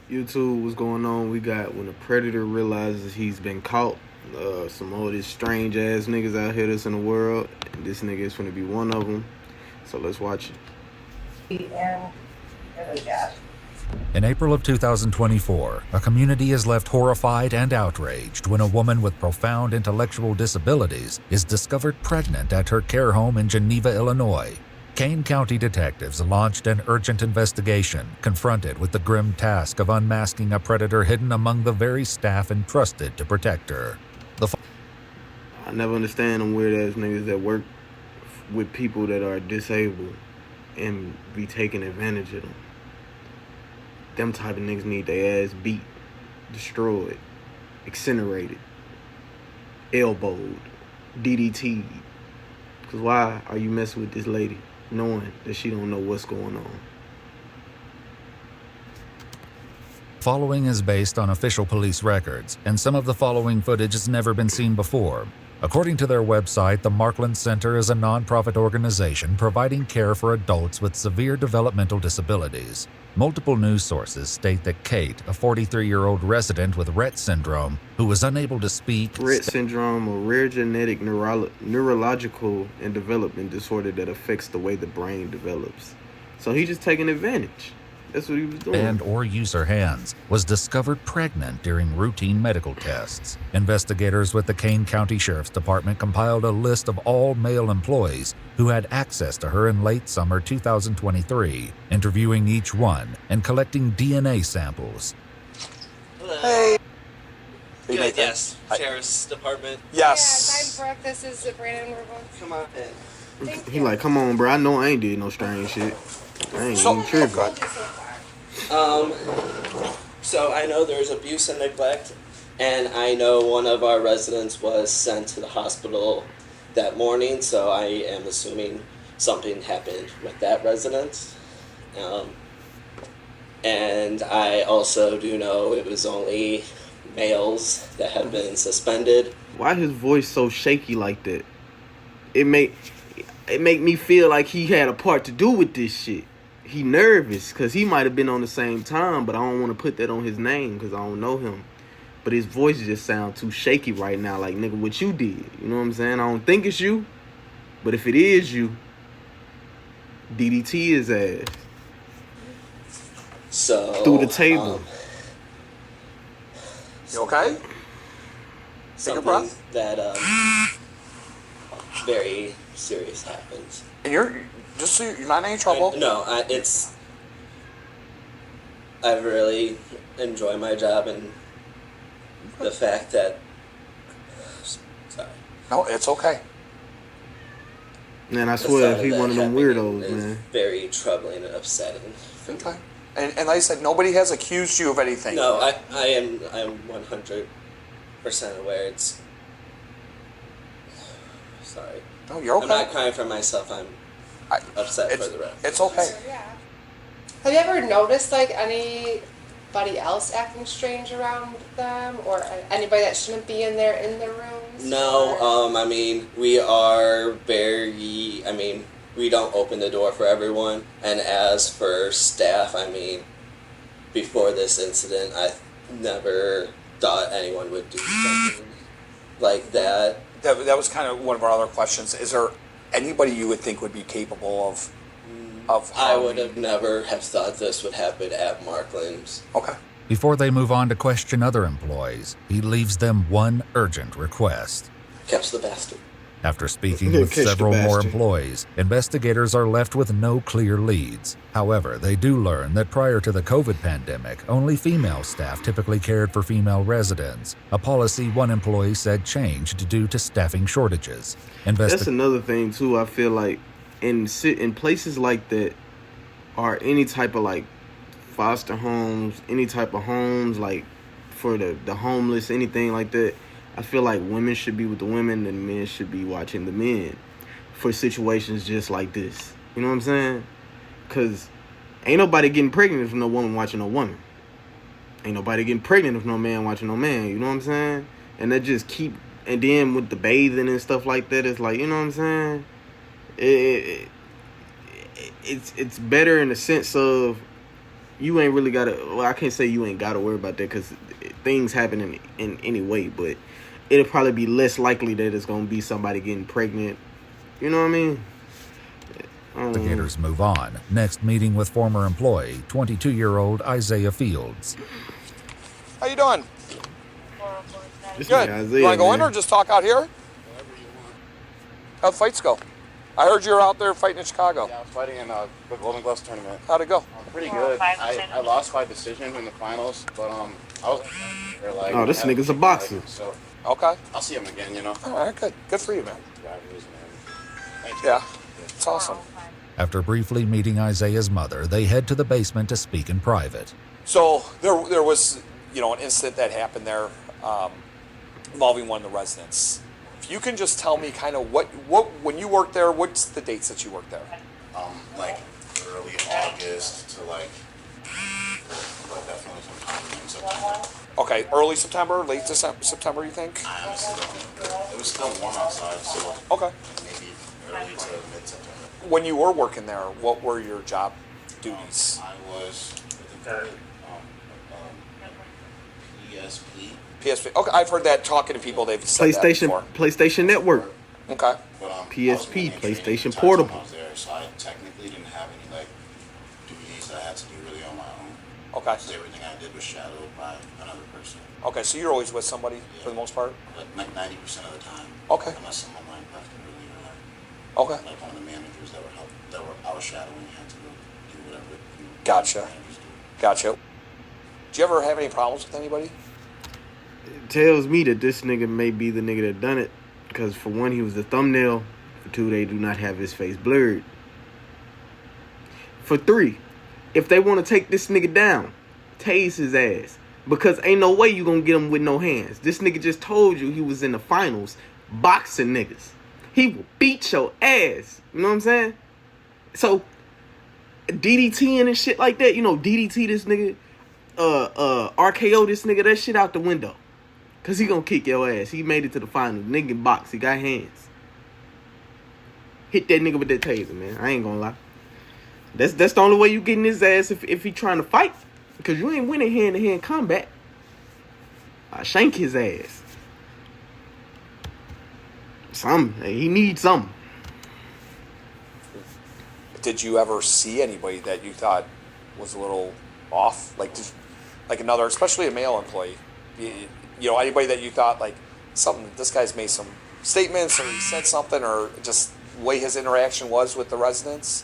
YouTube, what's going on? We got when a predator realizes he's been caught. Some of these strange ass niggas out here that's in the world. And this nigga is gonna be one of them. So let's watch it. In April of 2024, a community is left horrified and outraged when a woman with profound intellectual disabilities is discovered pregnant at her care home in Geneva, Illinois. Kane County detectives launched an urgent investigation, confronted with the grim task of unmasking a predator hidden among the very staff entrusted to protect her. I never understand them weird ass niggas that work with people that are disabled and be taking advantage of them. Them type of niggas need their ass beat, destroyed, incinerated, elbowed, DDT'd. Cause why are you messing with this lady knowing that she don't know what's going on? Following is based on official police records, and some of the following footage has never been seen before. According to their website, the Markland Center is a nonprofit organization providing care for adults with severe developmental disabilities. Multiple news sources state that Kate, a 43-year-old resident with Rett syndrome, who was unable to speak... Rett syndrome, a rare genetic neurological and development disorder that affects the way the brain develops. So he's just taking advantage. That's what he was doing. And or use her hands, was discovered pregnant during routine medical tests. Investigators with the Kane County Sheriff's Department compiled a list of all male employees who had access to her in late summer 2023, interviewing each one and collecting DNA samples. Hey. Good, yes. Sheriff's Department. Yes. Yeah, I'm correct. This is Brandon. We're going. Come on in. He like, come on, bro. I know I ain't did no strange shit. I ain't even tripping. So I know there's abuse and neglect, and I know one of our residents was sent to the hospital that morning, so I am assuming something happened with that resident. And I also do know it was only males that have been suspended. Why his voice so shaky like that? It make me feel like he had a part to do with this shit. He nervous because he might have been on the same time, but I don't want to put that on his name because I don't know him. But his voice just sounds too shaky right now, like, nigga, what you did. You know what I'm saying? I don't think it's you, but if it is you, DDT his ass. So through the table. You okay? Take a breath. That very serious happens. And you're not in any trouble. I really enjoy my job and the fact that. Sorry. No, it's okay. Man, I swear, if he one of them weirdos, is man. Very troubling and upsetting. Okay. And like I said, nobody has accused you of anything. No, I'm 100% aware. It's. Sorry. No, you're okay. I'm not crying for myself. I'm upset for the rest. It's okay. Yeah. Have you ever noticed like anybody else acting strange around them, or anybody that shouldn't be in their rooms? No. I mean, we are very. I mean, we don't open the door for everyone. And as for staff, I mean, before this incident, I never thought anyone would do something like that. That was kind of one of our other questions. Is there anybody you would think would be capable of I would have never have thought this would happen at Markland's. Okay. Before they move on to question other employees, he leaves them one urgent request. Catch the bastard. After speaking with several more employees, investigators are left with no clear leads. However, they do learn that prior to the COVID pandemic, only female staff typically cared for female residents, a policy one employee said changed due to staffing shortages. That's another thing, too. I feel like in places like that, or any type of, like, foster homes, any type of homes, like, for the homeless, anything like that, I feel like women should be with the women and men should be watching the men for situations just like this. You know what I'm saying? Because ain't nobody getting pregnant if no woman watching no woman. Ain't nobody getting pregnant if no man watching no man. You know what I'm saying? And that just keep... And then with the bathing and stuff like that, it's like, you know what I'm saying? It's better in the sense of you ain't really gotta. Well, I can't say you ain't gotta worry about that because things happen in any way, but it'll probably be less likely that it's gonna be somebody getting pregnant. You know what I mean? Investigators move on. Next meeting with former employee, 22-year-old Isaiah Fields. How you doing? This Good. nigga Isaiah, You want to go in man. or just talk out here? How'd fights go? I heard you were out there fighting in Chicago. Yeah, I was fighting in the Golden Gloves tournament. How'd it go? Pretty good. I lost by decision in the finals, but I was like. Oh, this nigga's a boxer. So Okay. I'll see him again, you know. All right, good. Good for you, man. Congratulations, man. Thank you. Yeah, it's awesome. After briefly meeting Isaiah's mother, they head to the basement to speak in private. So there was, an incident that happened there involving one of the residents. If you can just tell me kind of what when you worked there, what's the dates that you worked there? Like early August to like definitely sometime in September. Okay, early September, late September, you think? I honestly don't know. It was still warm outside, so Okay. maybe early to mid-September. When you were working there, what were your job duties? I was PSP. PSP. Okay, I've heard that talking to people. They've said that before. PlayStation Network. Okay. But, PSP, I was PlayStation the entire Portable. time I was there, so I technically didn't have any like duties that I had to do really on my own. Okay. So everything I did was shadowed by another person. Okay, so you're always with somebody for the most part? Like 90% of the time. Okay. Unless someone like left early or like, Okay. like one of the managers that I was shadowing had to go do whatever. Gotcha. Managers do. Gotcha. Did you ever have any problems with anybody? It tells me that this nigga may be the nigga that done it. Because for one, he was the thumbnail. For two, they do not have his face blurred. For three, if they want to take this nigga down, tase his ass. Because ain't no way you gonna get him with no hands. This nigga just told you he was in the finals boxing niggas. He will beat your ass. You know what I'm saying? So, DDTing and shit like that, DDT this nigga, RKO this nigga, that shit out the window. Cause he gonna kick your ass. He made it to the finals. Nigga can box. He got hands. Hit that nigga with that taser, man. I ain't gonna lie. That's the only way you getting his ass if he trying to fight. Because you ain't winning hand-to-hand combat. I shank his ass. He needs something. Did you ever see anybody that you thought was a little off? Like another, especially a male employee? Anybody that you thought, like, something, this guy's made some statements or he said something or just the way his interaction was with the residents?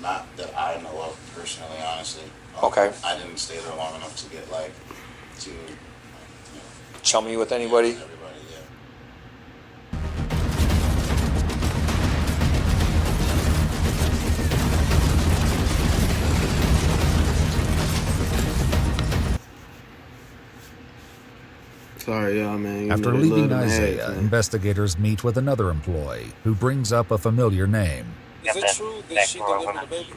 Not that I know of personally, honestly. Okay. I didn't stay there long enough to get Chummy with anybody? Everybody, yeah. Sorry, y'all, man. After leaving Isaiah, investigators meet with another employee who brings up a familiar name. Is it true that she delivered the baby?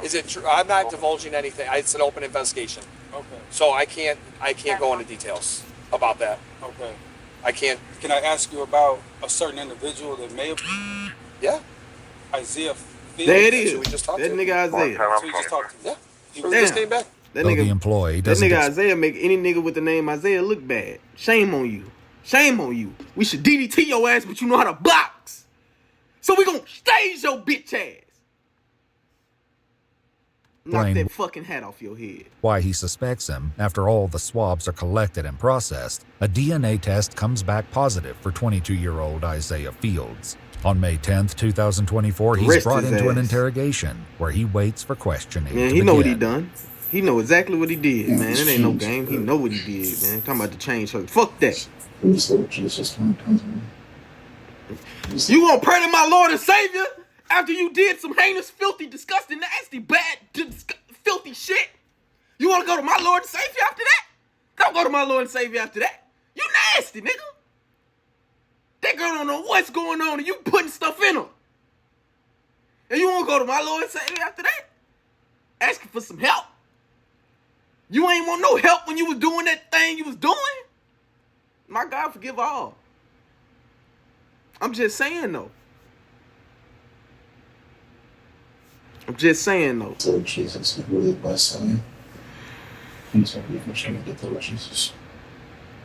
Is it true? I'm not divulging anything. It's an open investigation. Okay. So I can't go into details about that. Okay. I can't. Can I ask you about a certain individual that may have Yeah. Isaiah Fields? There it That's is. who we just talked That to. nigga Isaiah. So you just talked to me. Yeah. He We was just Damn. came back. That Though the nigga, employee that doesn't nigga Isaiah make any nigga with the name Isaiah look bad. Shame on you. Shame on you. We should DDT your ass, but you know how to box. So we gonna stage your bitch ass. Knock Blaine. that fucking hat off your head. why he suspects him. After all the swabs are collected and processed, a DNA test comes back positive for 22-year-old Isaiah Fields. On May 10th, 2024, he's Arrest brought his into an ass. interrogation where he waits for questioning. Man, to he know what he begin. done. He know exactly what he did, man. It ain't no game. He know what he did, man. Talking about the change her. Fuck that. You gonna pray to my Lord and Savior after you did some heinous, filthy, disgusting, nasty, bad, filthy shit? You wanna go to my Lord and Savior after that? Don't go to my Lord and Savior after that. You nasty, nigga. That girl don't know what's going on and you putting stuff in her. And you wanna go to my Lord and Savior after that? Asking for some help. You ain't want no help when you was doing that thing you was doing. My God, forgive all. I'm just saying, though. I'm just saying though. So Jesus is really blessing. And so we can get the Lord Jesus.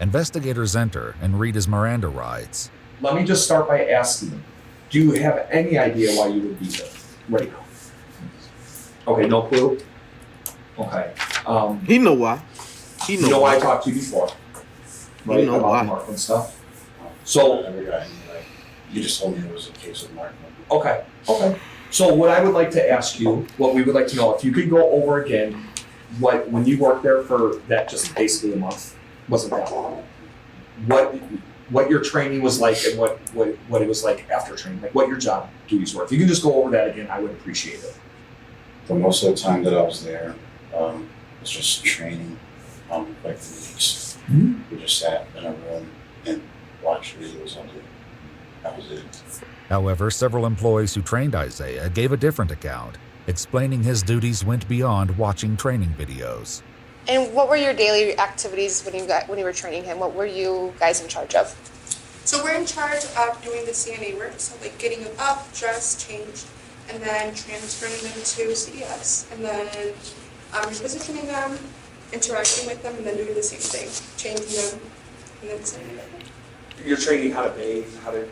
Investigators enter and read his Miranda rights. Let me just start by asking, do you have any idea why you would be here right now? Okay, no clue? Okay. He know why. You know why I talked to you before? Right, You know about why. the Markland stuff? So, You just told me it was a case of Mark. okay. So what I would like to ask you, what we would like to know, if you could go over again, when you worked there for that just basically a month, wasn't that long, what your training was like and what it was like after training, like what your job duties were. If you could just go over that again, I would appreciate it. For most of the time that I was there, it was just training, like weeks. We just sat in a room and watched videos all day. That was it. However, several employees who trained Isaiah gave a different account, explaining his duties went beyond watching training videos. And what were your daily activities when you were training him? What were you guys in charge of? So we're in charge of doing the CNA work, so like getting them up, dressed, changed, and then transferring them to CES, and then repositioning them, interacting with them, and then doing the same thing, changing them, and then sending them. You're training how to bathe, how to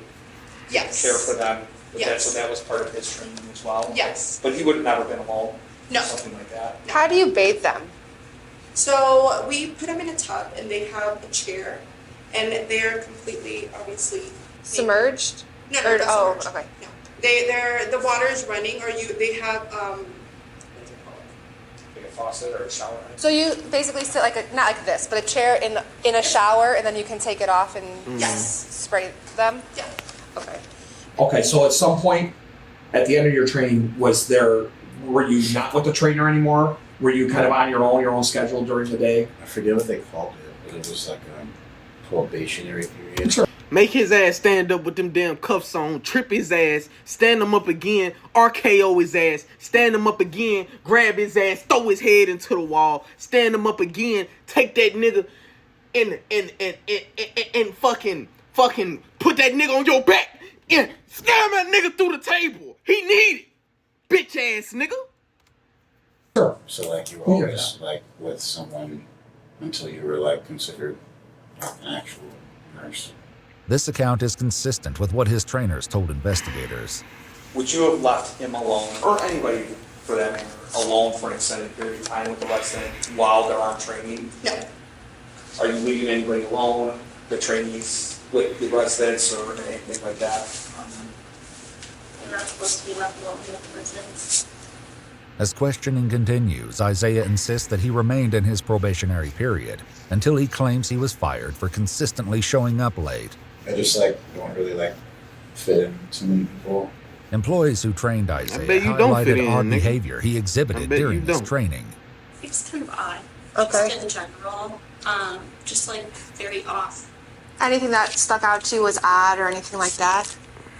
Yes. care for them. Yes. So that was part of his training as well. Yes. But he would have never been alone. No. Something like that. How do you bathe them? So we put them in a tub, and they have a chair, and they're completely, obviously, Submerged? No, Or- not oh, submerged. okay. No. They're the water is running, or they have what's it called? Like a faucet or a shower head. So you basically sit not like this, but a chair in a shower, and then you can take it off and Yes. spray them? Yeah. Okay. Okay, so at some point at the end of your training, were you not with the trainer anymore? Were you kind of on your own schedule during the day? I forget what they called it, but it was like a probationary period. Sure. Make his ass stand up with them damn cuffs on, trip his ass, stand him up again, RKO his ass, stand him up again, grab his ass, throw his head into the wall, stand him up again, take that nigga and fucking put that nigga on your back and slam that nigga through the table. He need it, bitch ass nigga. Sure. So like you were always like with someone until you were like considered like an actual nurse. This account is consistent with what his trainers told investigators. Would you have left him alone, or anybody for that matter, alone for an extended period of time with the resident while they're on training? No. Are you leaving anybody alone, the trainees with the residents or anything like that? You're not supposed to be left alone with the residents. As questioning continues, Isaiah insists that he remained in his probationary period until he claims he was fired for consistently showing up late. I just like don't really like fit in too many people. Employees who trained bet Isaiah you don't fit highlighted in, odd nigga. behavior he I exhibited bet you during his don't. training. It's kind of odd. Okay. Just in general, just like very off. Anything that stuck out to you was odd or anything like that?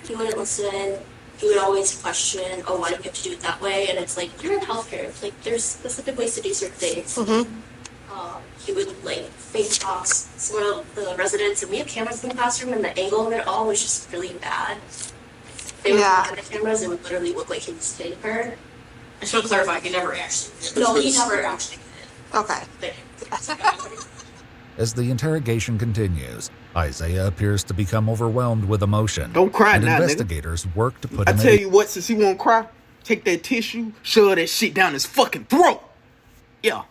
He wouldn't listen. He would always question, oh, why do you have to do it that way? And it's like, you're in healthcare. It's like, there's specific ways to do certain things. He would like fake toss some of the residents, and we have cameras in the classroom, and the angle of it all was just really bad. They would look at the cameras, and it would literally look like he was hitting her. I should clarify, he never actually did. No, he never actually did. Okay. As the interrogation continues, Isaiah appears to become overwhelmed with emotion. Don't cry and now, nigga. investigators work to put I him tell at you what, since he won't cry, take that tissue, shove that shit down his fucking throat. Yeah.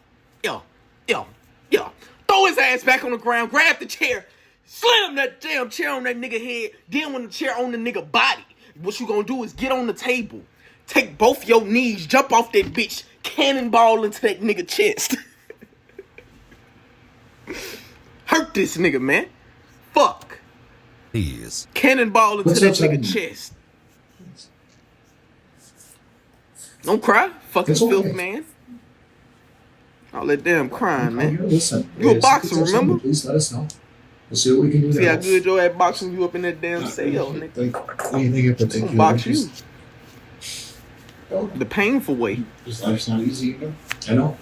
Throw his ass back on the ground, grab the chair, slam that damn chair on that nigga head, then when the chair on the nigga body, what you gonna do is get on the table, take both your knees, jump off that bitch, cannonball into that nigga chest. Hurt this nigga, man. Fuck. ease. Cannonball into What's that up, son? nigga chest. Don't cry, fucking It's okay. filth, man. All that damn crying, man. Listen, You a if boxer, something, remember? Please let us know. We'll see what we can do See there. how good your ass boxing you up in that damn cell, nigga. Anything in I'm particular? gonna box you. Just- The painful way. Just life's not easy, you know? I know.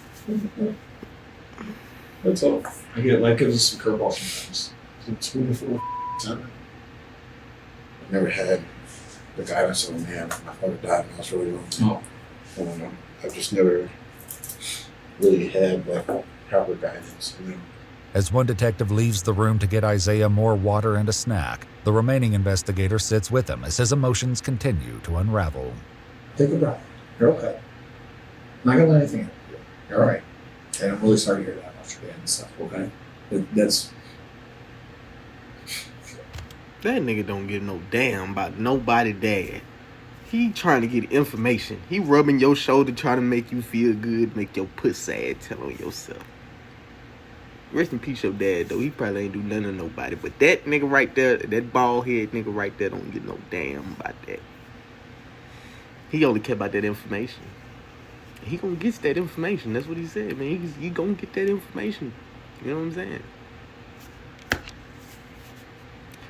That's all. I get life gives us some curveballs sometimes. It's wonderful. I've never had the guidance of a man. My father died when I was really young. Oh, I don't know. I've just never really had like proper guidance. You know? As one detective leaves the room to get Isaiah more water and a snack, the remaining investigator sits with him as his emotions continue to unravel. Take a breath. You're okay. I'm not gonna let anything happen to you. You're all right. And I'm really sorry to hear that about your dad and stuff. Okay. That's. That nigga don't give no damn about nobody dad. He trying to get information. He rubbing your shoulder trying to make you feel good, make your puss sad, tell on yourself. Rest in peace your dad though. He probably ain't do nothing to nobody. But that nigga right there, that bald head nigga right there don't give no damn about that. He only care about that information. He gonna get that information. That's what he said, man. He gonna get that information. You know what I'm saying?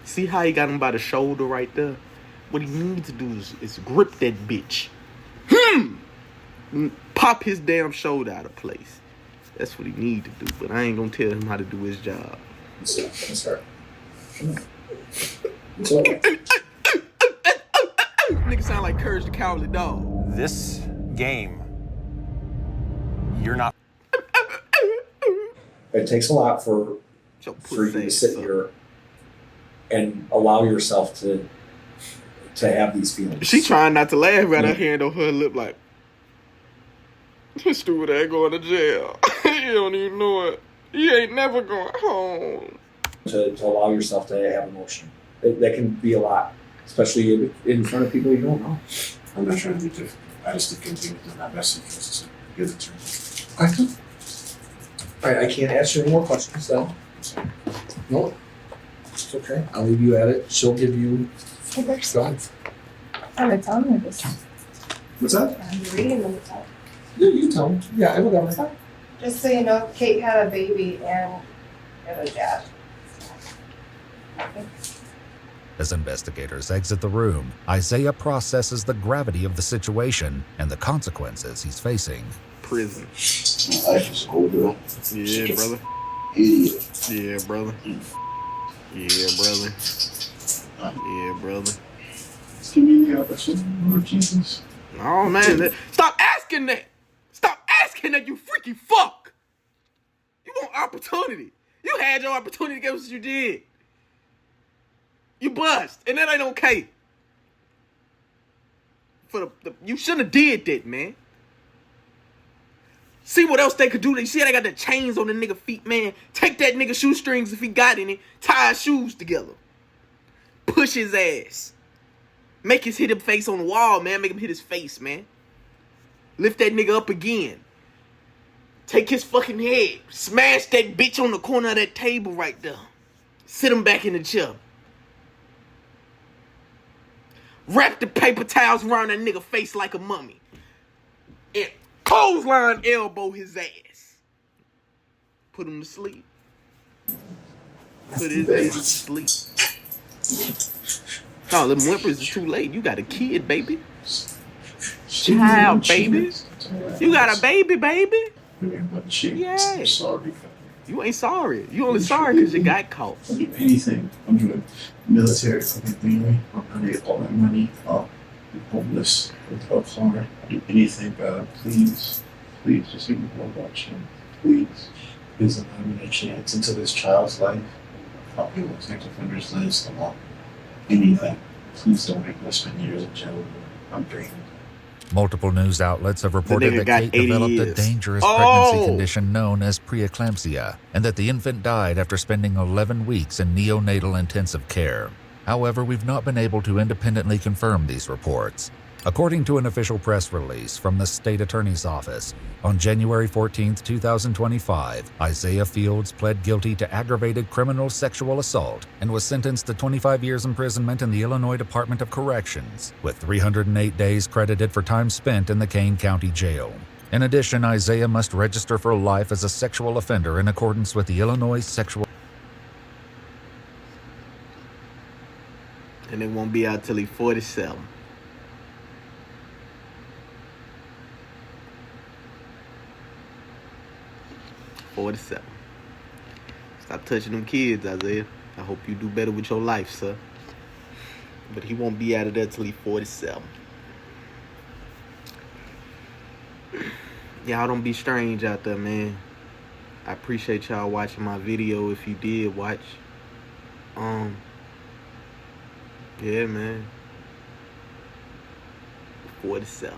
See how he got him by the shoulder right there? What he needs to do is grip that bitch. Pop his damn shoulder out of place. That's what he need to do. But I ain't gonna tell him how to do his job. That's right. It's all right. Nigga sound like Courage the Cowardly Dog. This game, you're not. It takes a lot for you to sit here and allow yourself to have these feelings. She trying not to laugh, got her hand on her lip like, this stupid ass going to jail. You don't even know it. You ain't never going home. To allow yourself to have emotion. That can be a lot, especially in front of people you don't know. I'm not trying to be difficult. I just think continue to do my best interests to give it to her. I can. All right, I can't ask you any more questions then. No, it's okay. I'll leave you at it. She'll give you. Go ahead. I'm telling you this. What's that? I'm reading them. Yeah, you tell me. Yeah, I will go. Just so you know, Kate had a baby and a dad. As investigators exit the room, Isaiah processes the gravity of the situation and the consequences he's facing. Prison. My life is over. Yeah, brother. Idiot. Yeah, brother. Yeah, brother. Yeah, brother. Give me the opportunity, Lord Jesus. Oh, man. Stop asking that. Stop asking that, you freaky fuck. You want opportunity. You had your opportunity, guess what you did? You bust, and that ain't okay. You shouldn't have did that, man. See what else they could do. You see how they got the chains on the nigga feet, man? Take that nigga shoestrings if he got any. Tie his shoes together. Push his ass. Make his hit him face on the wall, man. Make him hit his face, man. Lift that nigga up again. Take his fucking head. Smash that bitch on the corner of that table right there. Sit him back in the chair. Wrap the paper towels around that nigga face like a mummy. And clothesline elbow his ass. Put him to sleep. Put his ass to sleep. Oh, them whimpers is too late. You got a kid, baby. Child, baby. You got a baby, baby. Yeah. Sorry. You ain't sorry. You only sorry because you got caught. I'll do anything. I'm doing military fucking I'm gonna get all my money. I'm homeless without car. I'll do anything, but please, just leave me alone about you. Please. Because I'm having a chance into this child's life. I'll be able to take offenders list. I want anything. Please don't make me spend years in jail. I'm dreaming. Multiple news outlets have reported nigga that got Kate 80 developed a years. dangerous Oh! pregnancy condition known as preeclampsia, and that the infant died after spending 11 weeks in neonatal intensive care. However, we've not been able to independently confirm these reports. According to an official press release from the state attorney's office, on January 14, 2025, Isaiah Fields pled guilty to aggravated criminal sexual assault and was sentenced to 25 years imprisonment in the Illinois Department of Corrections, with 308 days credited for time spent in the Kane County Jail. In addition, Isaiah must register for life as a sexual offender in accordance with the Illinois Sexual. And it won't be out till he's 47. Stop touching them kids, Isaiah. I hope you do better with your life, sir. But he won't be out of there till he's 47. y'all don't be strange out there, man. I appreciate y'all watching my video if you did watch. Yeah, man. 47.